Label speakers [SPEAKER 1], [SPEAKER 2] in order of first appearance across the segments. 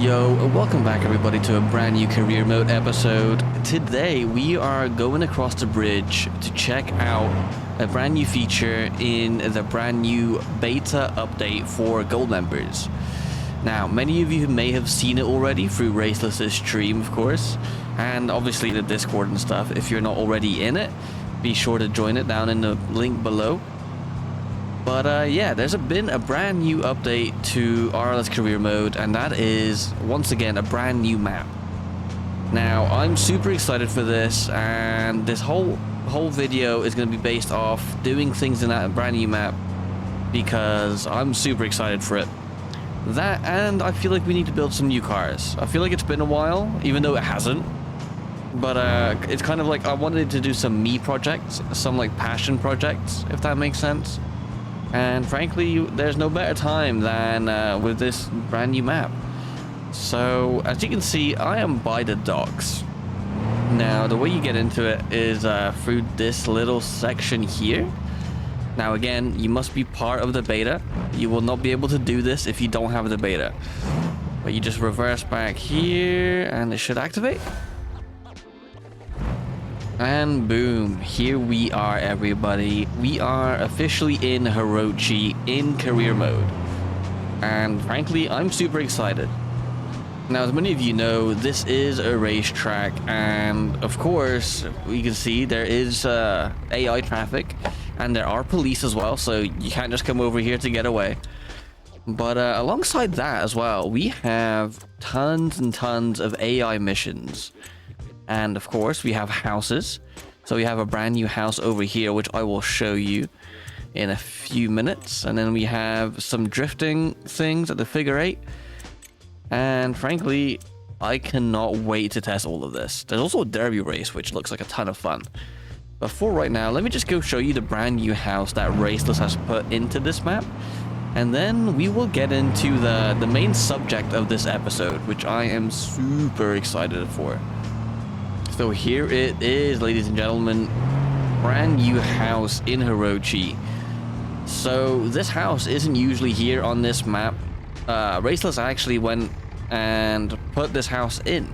[SPEAKER 1] Yo, welcome back everybody to a brand new career mode episode. Today we are going across the bridge to check out a brand new feature in the brand new beta update for gold members. Now, many of you may have seen it already through Raceless's stream, of course, and obviously the Discord and stuff. If you're not already in it, be sure to join it down in the link below. But yeah, there's been a brand new update to RLS career mode, and that is once again a brand new map. Now, I'm super excited for this, and this whole video is going to be based off doing things in that brand new map because I'm super excited for it. That, and I feel like we need to build some new cars. I feel like it's been a while, even though it hasn't. But it's kind of like I wanted to do some me projects, some like passion projects, if that makes sense. And frankly, there's no better time than with this brand new map. So, as you can see, I am by the docks. Now, the way you get into it is through this little section here. Now, again, you must be part of the beta. You will not be able to do this if you don't have the beta. But you just reverse back here, and it should activate. And boom, here we are everybody. We are officially in Hirochi in career mode. And frankly, I'm super excited. Now, as many of you know, this is a racetrack, and of course, we can see there is AI traffic, and there are police as well, so you can't just come over here to get away. But alongside that as well, we have tons and tons of AI missions. And of course, we have houses. So we have a brand new house over here, which I will show you in a few minutes. And then we have some drifting things at the figure 8. And frankly, I cannot wait to test all of this. There's also a derby race, which looks like a ton of fun. But for right now, let me just go show you the brand new house that Raceless has put into this map. And then we will get into the main subject of this episode, which I am super excited for. So here it is, ladies and gentlemen, brand new house in Hirochi. So this house isn't usually here on this map. Raceless actually went and put this house in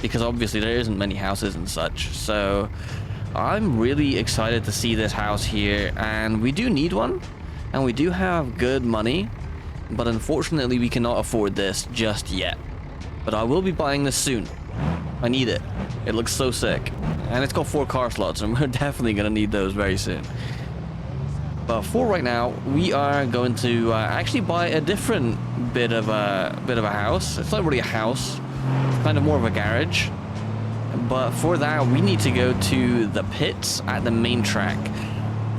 [SPEAKER 1] because obviously there isn't many houses and such. So I'm really excited to see this house here, and we do need one, and we do have good money, but unfortunately we cannot afford this just yet. But I will be buying this soon. I need it. It looks so sick. And it's got 4 car slots, and we're definitely going to need those very soon. But for right now, we are going to actually buy a different bit of a house. It's not really a house. It's kind of more of a garage. But for that, we need to go to the pits at the main track.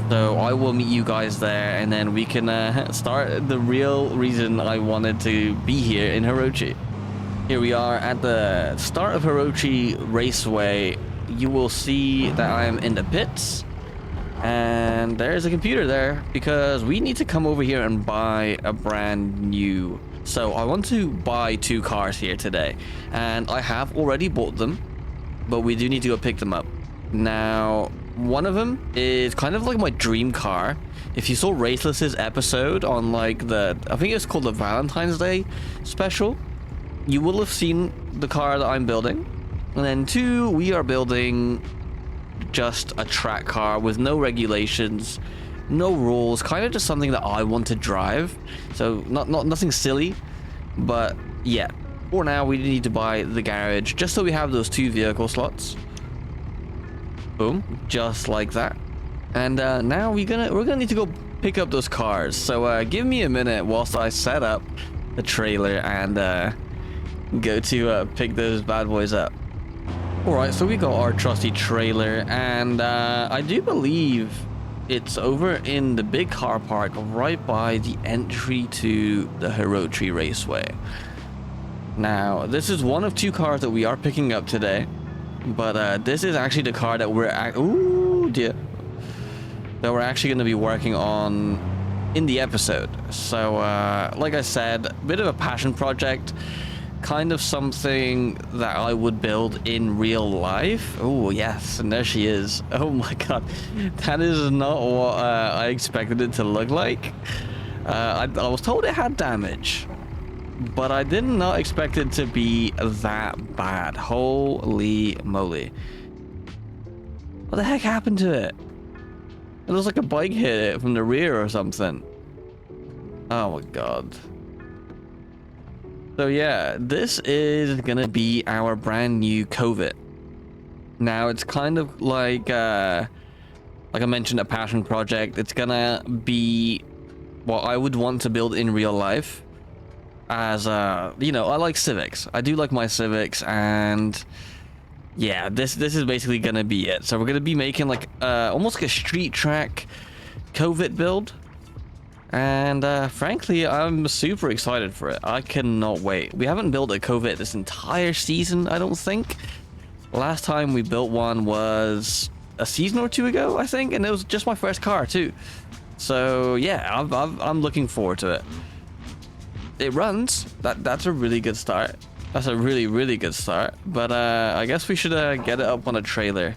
[SPEAKER 1] So I will meet you guys there, and then we can start the real reason I wanted to be here in Hirochi. Here we are at the start of Hirochi Raceway. You will see that I am in the pits, and there's a computer there because we need to come over here and buy a brand new. So I want to buy 2 cars here today, and I have already bought them, but we do need to go pick them up. Now, one of them is kind of like my dream car. If you saw Raceless's episode on like I think it's called the Valentine's Day special, you will have seen the car that I'm building. And then 2, we are building just a track car with no regulations, no rules, kind of just something that I want to drive. So nothing silly, but yeah, for now we need to buy the garage just so we have those 2 vehicle slots. Boom, just like that. And now we're gonna need to go pick up those cars. So give me a minute whilst I set up the trailer and go to pick those bad boys up. Alright, so we got our trusty trailer, and I do believe it's over in the big car park right by the entry to the Hirochi Raceway. Now, this is one of 2 cars that we are picking up today, but this is actually the car that we're actually going to be working on in the episode. So like I said, a bit of a passion project, kind of something that I would build in real life. Oh yes, and there she is. Oh my god, that is not what I expected it to look like. I was told it had damage, but I did not expect it to be that bad. Holy moly. What the heck happened to it? It looks like a bike hit it from the rear or something. Oh my god. So yeah, this is gonna be our brand new Covet. Now it's kind of like I mentioned, a passion project. It's gonna be what I would want to build in real life. As you know, I like Civics. I do like my Civics, and yeah, this is basically gonna be it. So we're gonna be making like almost like a street track Covet build. And frankly, I'm super excited for it. I cannot wait. We haven't built a Covet this entire season, I don't think. Last time we built one was a season or two ago, I think, and it was just my first car too. So yeah, I'm looking forward to it. It runs. That's a really good start. That's a really good start. But I guess we should get it up on a trailer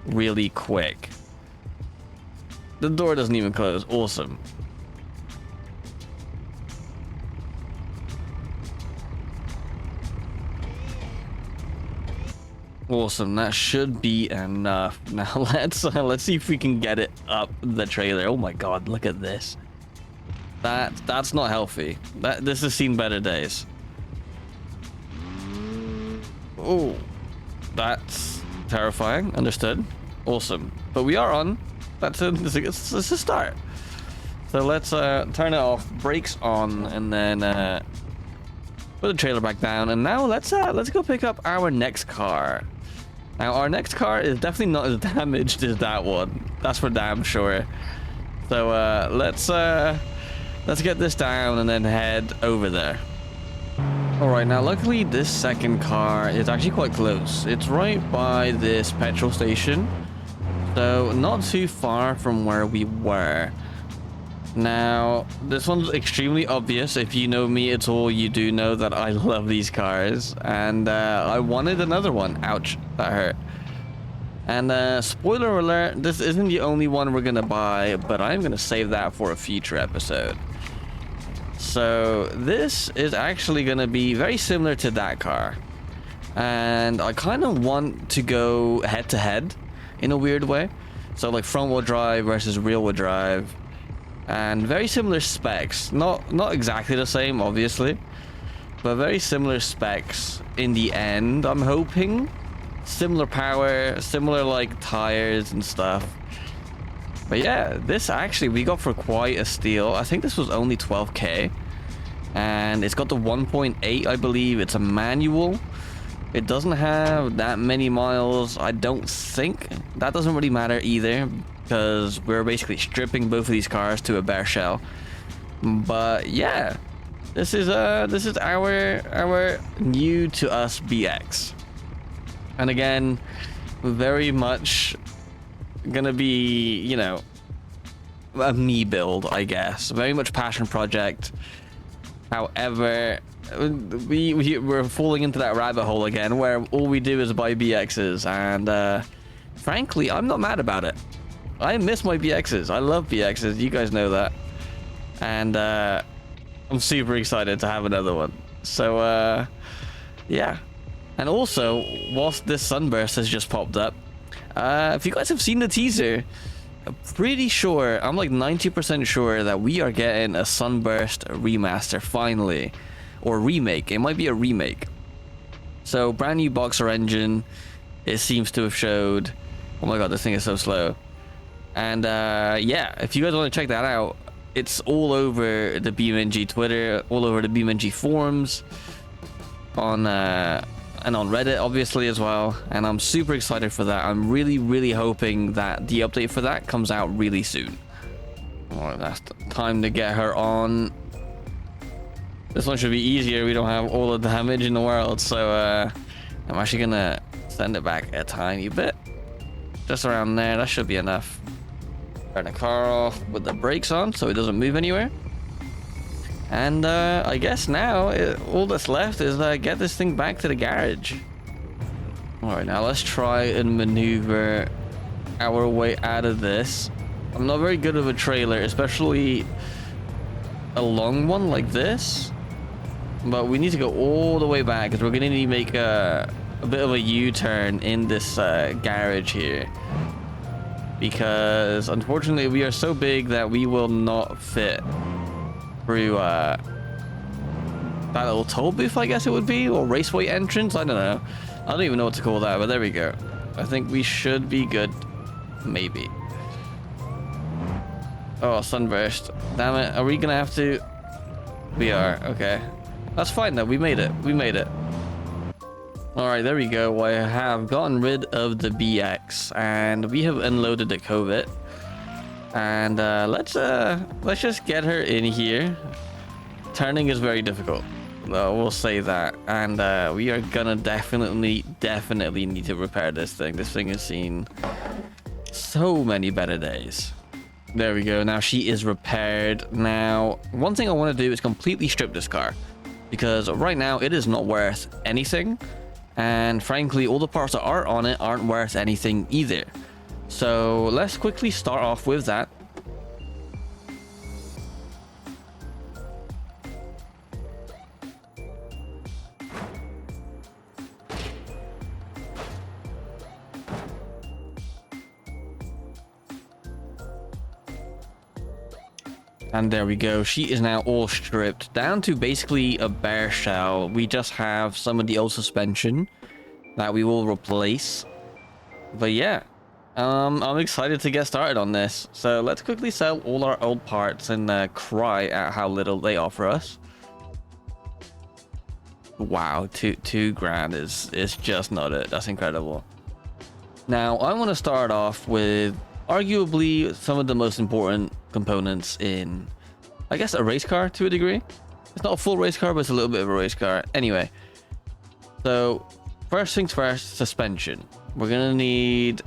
[SPEAKER 1] really quick. The door doesn't even close. Awesome. Awesome, that should be enough. Now let's see if we can get it up the trailer. Oh my god, look at this. That's not healthy. This has seen better days. Oh, that's terrifying. Understood. Awesome, but we are on. That's a start. So let's turn it off, brakes on, and then put the trailer back down. And now let's go pick up our next car. Now our next car is definitely not as damaged as that one. That's for damn sure. So let's get this down and then head over there. All right, now luckily this second car is actually quite close. It's right by this petrol station, so not too far from where we were. Now, this one's extremely obvious. If you know me at all, you do know that I love these cars. And I wanted another one. Ouch, that hurt. And spoiler alert, this isn't the only one we're going to buy, but I'm going to save that for a future episode. So this is actually going to be very similar to that car. And I kind of want to go head to head in a weird way. So like front wheel drive versus rear wheel drive. And very similar specs, not exactly the same obviously, but very similar specs in the end, I'm hoping. Similar power, similar like tires and stuff. But yeah, this actually we got for quite a steal. I think this was only 12k, and it's got the 1.8, I believe. It's a manual. It doesn't have that many miles, I don't think. That doesn't really matter either, because we're basically stripping both of these cars to a bare shell. But yeah, this is our new to us BX. And again, very much gonna be, you know, a me build, I guess. Very much passion project. However, we're falling into that rabbit hole again where all we do is buy BXs, and frankly, I'm not mad about it. I miss my BXs. I love BXs. You guys know that. And I'm super excited to have another one. So yeah. And also, whilst this sunburst has just popped up, if you guys have seen the teaser, I'm pretty sure, I'm like 90% sure that we are getting a sunburst remaster finally. Or remake. It might be a remake. So brand new boxer engine. It seems to have showed. Oh my god, this thing is so slow. And yeah, if you guys want to check that out, it's all over the BeamNG Twitter, all over the BeamNG forums, on and on Reddit obviously as well. And I'm super excited for that. I'm really hoping that the update for that comes out really soon. Alright, that's time to get her on. This one should be easier. We don't have all the damage in the world, so I'm actually gonna send it back a tiny bit, just around there. That should be enough. Turn the car off with the brakes on so it doesn't move anywhere. And I guess now all that's left is get this thing back to the garage. Alright, now let's try and maneuver our way out of this. I'm not very good with a trailer, especially a long one like this. but we need to go all the way back because we're gonna need to make a bit of a U-turn in this garage here, because unfortunately we are so big that we will not fit through that little toll booth, I guess it would be, or raceway entrance. I don't know. I don't even know what to call that, but there we go. I think we should be good. Maybe. Oh, sunburst. Damn it. Are we gonna have to? We are. Okay. That's fine though. We made it. We made it. All right, there we go. I have gotten rid of the BX and we have unloaded the Covet. And let's just get her in here. Turning is very difficult. We'll say that. And we are gonna definitely need to repair this thing. This thing has seen so many better days. There we go. Now she is repaired. Now, one thing I want to do is completely strip this car, because right now it is not worth anything. And frankly, all the parts that are on it aren't worth anything either. So let's quickly start off with that. And there we go. She is now all stripped down to basically a bare shell. We just have some of the old suspension that we will replace. But yeah, I'm excited to get started on this. So let's quickly sell all our old parts and cry at how little they offer us. Wow, two grand is just not it. That's incredible. Now I want to start off with arguably some of the most important components in, I guess, a race car to a degree. It's not a full race car, but it's a little bit of a race car. Anyway, so first things first, suspension. We're gonna need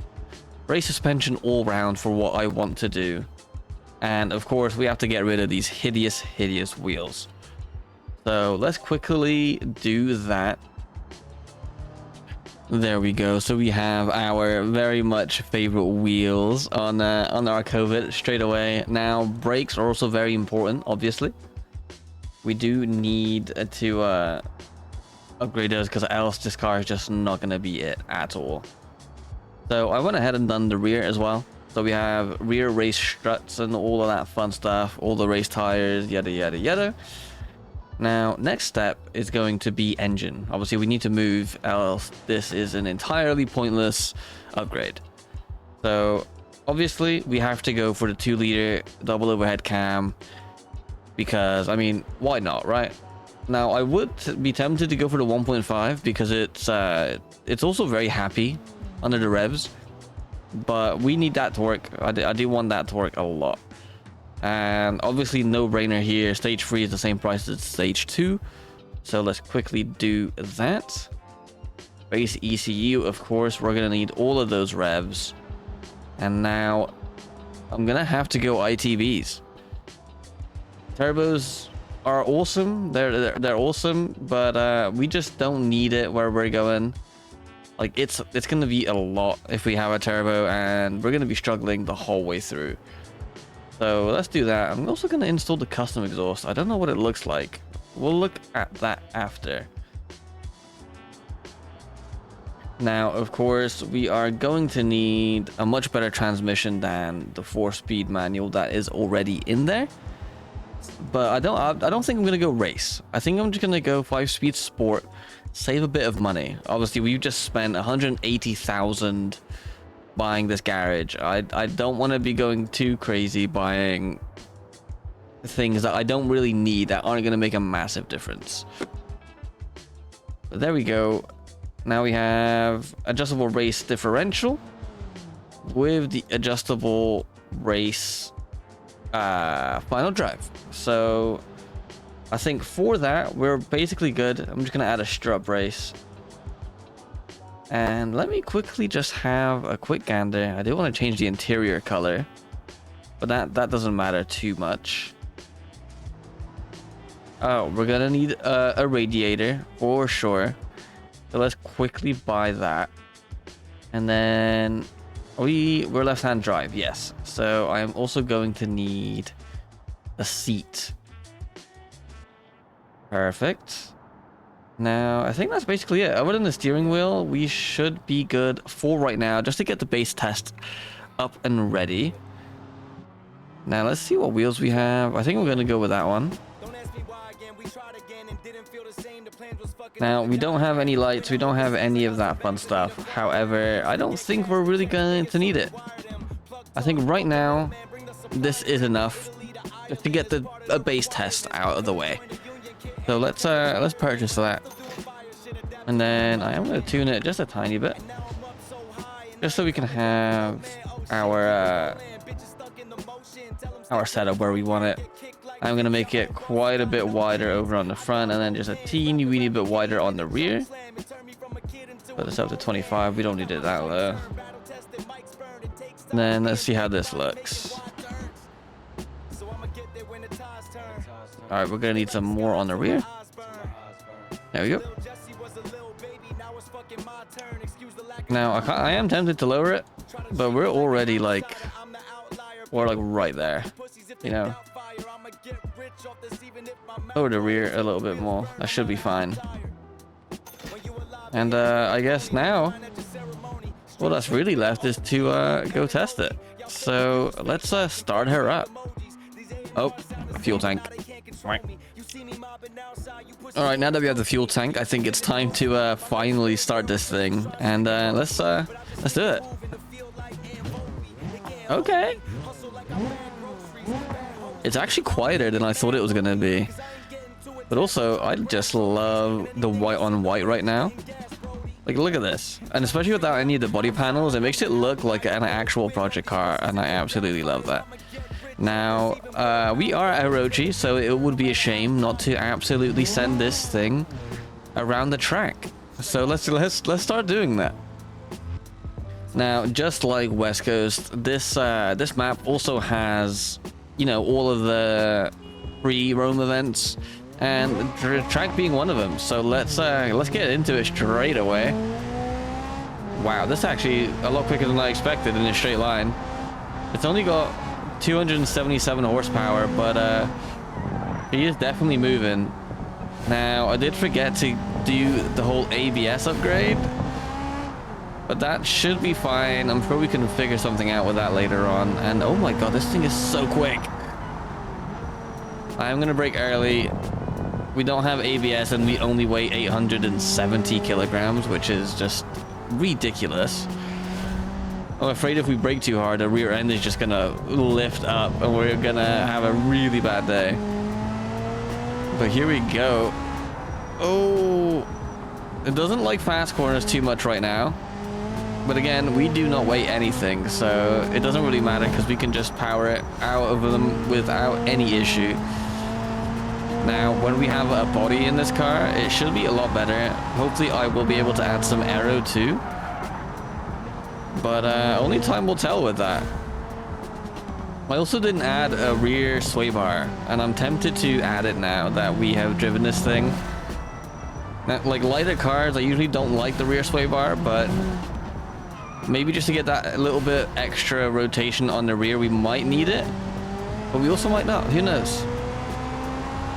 [SPEAKER 1] race suspension all round for what I want to do. And of course, we have to get rid of these hideous wheels. So let's quickly do that. There we go. So we have our very much favorite wheels on our Covet straight away. Now brakes are also very important. Obviously, we do need to upgrade those, because else this car is just not gonna be it at all. So I went ahead and done the rear as well. So we have rear race struts and all of that fun stuff, all the race tires, yada yada yada. Now, next step is going to be engine. Obviously, we need to move, else this is an entirely pointless upgrade. So, obviously, we have to go for the 2-liter double overhead cam, because, I mean, why not, right? Now, I would be tempted to go for the 1.5 because it's also very happy under the revs, but we need that to work. I do want that to work a lot. And obviously no brainer here, stage 3 is the same price as stage 2, so let's quickly do that. Base ECU, of course, we're gonna need all of those revs. And now I'm gonna have to go ITBs. Turbos are awesome, they're awesome, but we just don't need it where we're going. Like, it's gonna be a lot if we have a turbo, and we're gonna be struggling the whole way through. So let's do that. I'm also going to install the custom exhaust. I don't know what it looks like. We'll look at that after. Now, of course, we are going to need a much better transmission than the 4-speed manual that is already in there. But I don't think I'm going to go race. I think I'm just going to go 5-speed sport, save a bit of money. Obviously, we've just spent 180,000 buying this garage. I don't want to be going too crazy buying things that I don't really need, that aren't going to make a massive difference. But there we go. Now we have adjustable race differential with the adjustable race final drive. So I think for that we're basically good. I'm just going to add a strut brace. And let me quickly just have a quick gander. I do want to change the interior color, but that doesn't matter too much. Oh, we're gonna need a radiator for sure. So let's quickly buy that. And then we're left-hand drive, yes. So I'm also going to need a seat. Perfect. Now, I think that's basically it. Other than the steering wheel, we should be good for right now, just to get the base test up and ready. Now, let's see what wheels we have. I think we're going to go with that one. Now, we don't have any lights. We don't have any of that fun stuff. However, I don't think we're really going to need it. I think right now, this is enough just to get a base test out of the way. So let's purchase that. And then I am going to tune it just a tiny bit. Just so we can have our setup where we want it. I'm going to make it quite a bit wider over on the front, and then just a teeny weeny bit wider on the rear. Put this up to 25. We don't need it that low. And then let's see how this looks. Alright, we're going to need some more on the rear. There we go. Now, I am tempted to lower it, but we're already like right there, you know. Lower the rear a little bit more. That should be fine. And I guess now, all that's really left is to go test it. So let's start her up. Oh, fuel tank. Right. All right, now that we have the fuel tank, I think it's time to finally start this thing, and let's do it. Okay. It's actually quieter than I thought it was gonna be, but also I just love the white on white right now. Like, look at this, and especially without any of the body panels, it makes it look like an actual project car, and I absolutely love that. Now, we are at Hirochi, so it would be a shame not to absolutely send this thing around the track. So let's start doing that. Now, just like West Coast, this map also has, you know, all of the free roam events, and the track being one of them. So let's get into it straight away. Wow, this is actually a lot quicker than I expected in a straight line. It's only got 277 horsepower, but he is definitely moving. Now, I did forget to do the whole ABS upgrade, but that should be fine. I'm sure we can figure something out with that later on. And oh my god, this thing is so quick. I'm gonna brake early. We don't have ABS, and we only weigh 870 kilograms, which is just ridiculous. I'm afraid if we brake too hard, the rear end is just gonna lift up, and we're gonna have a really bad day. But here we go. Oh, it doesn't like fast corners too much right now. But again, we do not weigh anything, so it doesn't really matter because we can just power it out of them without any issue. Now, when we have a body in this car, it should be a lot better. Hopefully, I will be able to add some aero too. But only time will tell with that. I also didn't add a rear sway bar, and I'm tempted to add it now that we have driven this thing. Now, like lighter cars, I usually don't like the rear sway bar, but maybe just to get that little bit extra rotation on the rear, we might need it. But we also might not, who knows?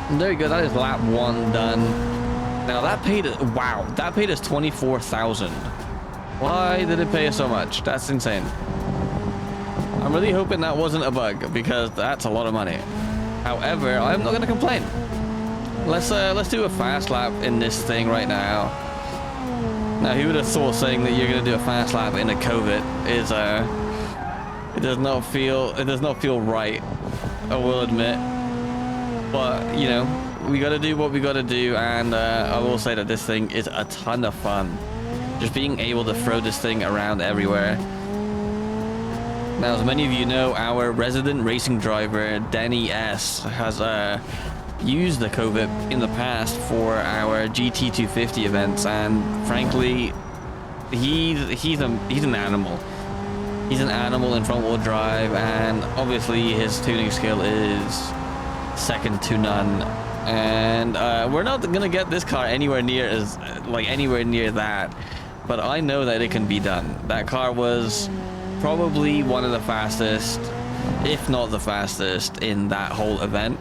[SPEAKER 1] And there you go, that is lap 1 done. Now that paid, wow, that paid us 24,000. Why did it pay us so much? That's insane. I'm really hoping that wasn't a bug, because that's a lot of money. However, I'm not going to complain. Let's do a fast lap in this thing right now. Now, who would have thought saying that you're going to do a fast lap in a Covet is it does not feel right, I will admit. But you know, we got to do what we got to do, and I will say that this thing is a ton of fun. Just being able to throw this thing around everywhere. Now, as many of you know, our resident racing driver, Danny S, has used the Covet in the past for our GT250 events, and frankly, he's an animal. He's an animal in front-wheel drive, and obviously his tuning skill is second to none. And we're not gonna get this car anywhere near that. But I know that it can be done. That car was probably one of the fastest, if not the fastest, in that whole event.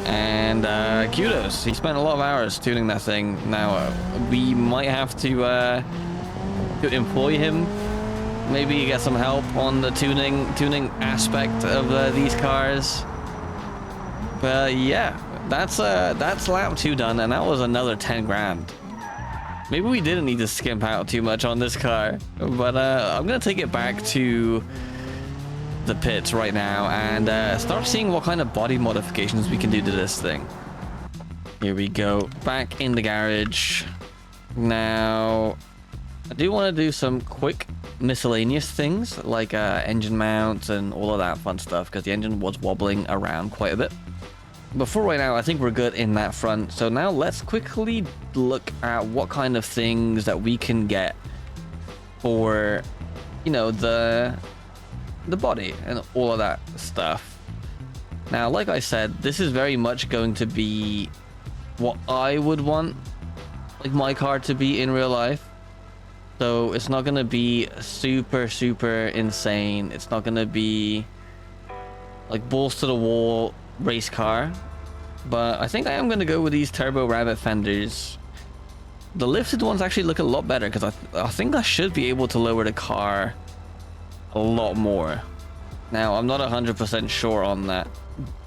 [SPEAKER 1] And kudos, he spent a lot of hours tuning that thing. Now we might have to employ him, maybe get some help on the tuning aspect of these cars. But yeah, that's lap 2 done, and that was another 10 grand. Maybe we didn't need to skimp out too much on this car, but I'm gonna take it back to the pits right now and start seeing what kind of body modifications we can do to this thing. Here we go, back in the garage. Now, I do want to do some quick miscellaneous things like engine mounts and all of that fun stuff, because the engine was wobbling around quite a bit. But for right now, I think we're good in that front. So now let's quickly look at what kind of things that we can get for, you know, the body and all of that stuff. Now, like I said, this is very much going to be what I would want like my car to be in real life. So it's not going to be super insane. It's not going to be like balls to the wall race car, but I think I am going to go with these turbo rabbit fenders. The lifted ones actually look a lot better, because I think I should be able to lower the car a lot more. Now, I'm not 100% sure on that,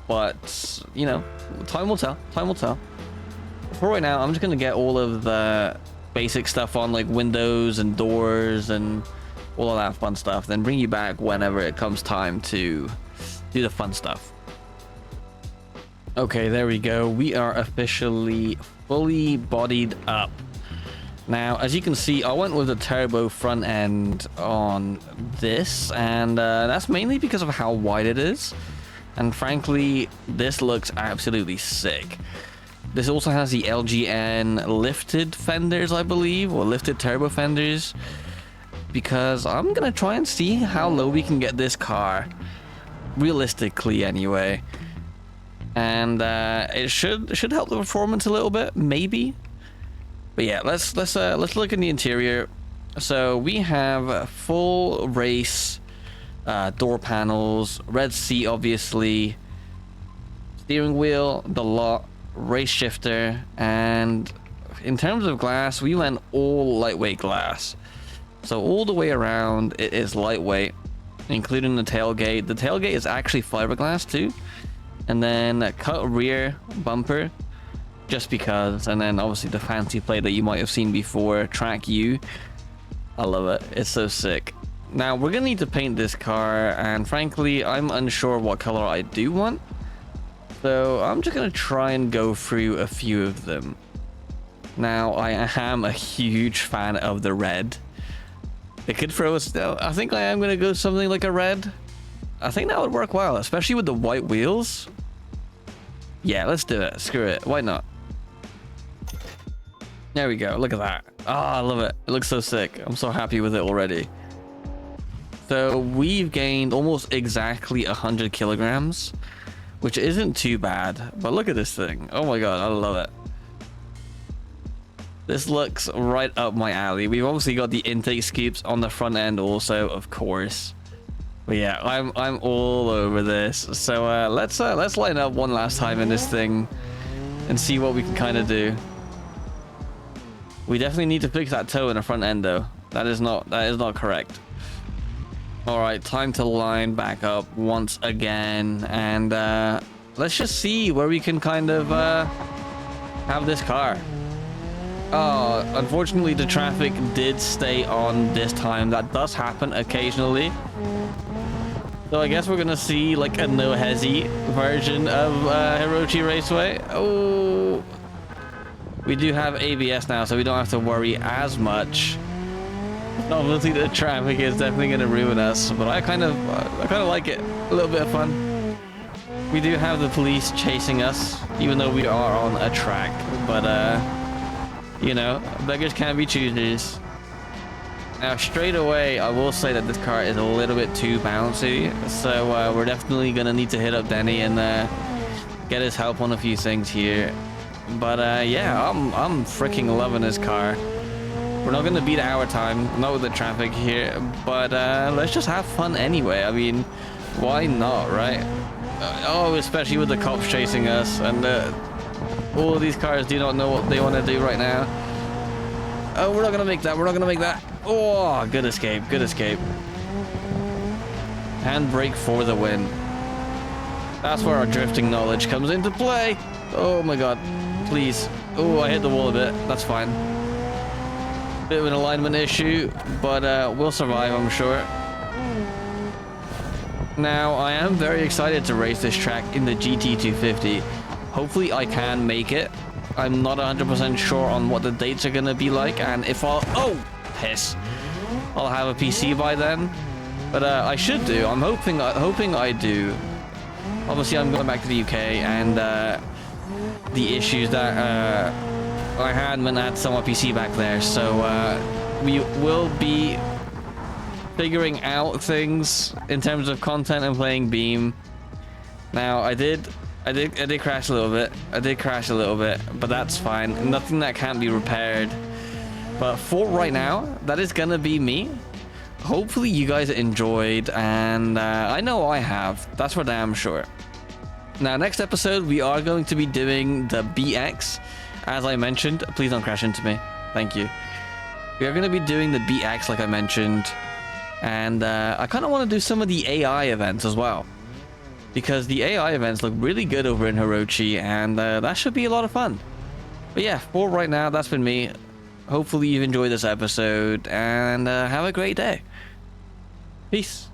[SPEAKER 1] but you know, time will tell. For right now, I'm just going to get all of the basic stuff on, like windows and doors and all of that fun stuff, then bring you back whenever it comes time to do the fun stuff. Okay, there we go. We are officially fully bodied up. Now, as you can see, I went with a turbo front end on this, and that's mainly because of how wide it is. And frankly, this looks absolutely sick. This also has the LGN lifted fenders, I believe, or lifted turbo fenders, because I'm gonna try and see how low we can get this car, realistically anyway. And it should help the performance a little bit, maybe. But yeah, let's look in the interior. So we have full race door panels, red seat obviously, steering wheel, the lot, race shifter, and in terms of glass, we went all lightweight glass. So all the way around, it is lightweight, including the tailgate. The tailgate is actually fiberglass too. And then a cut rear bumper, just because. And then obviously the fancy plate that you might have seen before, Track U. I love it. It's so sick. Now we're gonna need to paint this car, and frankly, I'm unsure what color I do want. So I'm just gonna try and go through a few of them. Now I am a huge fan of the red. It could throw us down. I think I am gonna go something like a red. I think that would work well, especially with the white wheels. Yeah, let's do it. Screw it. Why not? There we go. Look at that. Oh, I love it. It looks so sick. I'm so happy with it already. So we've gained almost exactly 100 kilograms, which isn't too bad. But look at this thing. Oh my god, I love it. This looks right up my alley. We've obviously got the intake scoops on the front end also, of course. But yeah, I'm all over this. So let's line up one last time in this thing and see what we can kind of do. We definitely need to fix that toe in the front end though. That is not correct. All right, time to line back up once again, and let's just see where we can kind of have this car. Oh, unfortunately the traffic did stay on this time. That does happen occasionally. So I guess we're gonna see like a no hezzy version of Hirochi Raceway. Oh, we do have ABS now, so we don't have to worry as much. Obviously the traffic is definitely gonna ruin us, but I kind of like it. A little bit of fun. We do have the police chasing us, even though we are on a track. But you know, beggars can't be choosers. Now, straight away, I will say that this car is a little bit too bouncy, so we're definitely gonna need to hit up Denny and get his help on a few things here. But yeah, I'm freaking loving this car. We're not gonna beat our time, not with the traffic here, but let's just have fun anyway. I mean, why not, right? Oh, especially with the cops chasing us, and all these cars do not know what they want to do right now. Oh, we're not gonna make that. We're not gonna make that. Oh, good escape. Good escape. Handbrake for the win. That's where our drifting knowledge comes into play. Oh my god. Please. Oh, I hit the wall a bit. That's fine. Bit of an alignment issue, but we'll survive, I'm sure. Now, I am very excited to race this track in the GT250. Hopefully, I can make it. I'm not 100% sure on what the dates are going to be like, and if I'll... Oh, piss. I'll have a PC by then. But I should do. I'm hoping I do. Obviously, I'm going back to the UK, and the issues that I had when I had some PC back there. So we will be figuring out things in terms of content and playing Beam. Now, I did crash a little bit. I did crash a little bit, but that's fine. Nothing that can't be repaired. But for right now, that is gonna be me. Hopefully you guys enjoyed, and I know I have. That's for damn sure. Now, next episode, we are going to be doing the BX. As I mentioned, please don't crash into me. Thank you. We are going to be doing the BX, like I mentioned. And I kind of want to do some of the AI events as well, because the AI events look really good over in Hirochi, and that should be a lot of fun. But yeah, for right now, that's been me. Hopefully you've enjoyed this episode, and have a great day. Peace.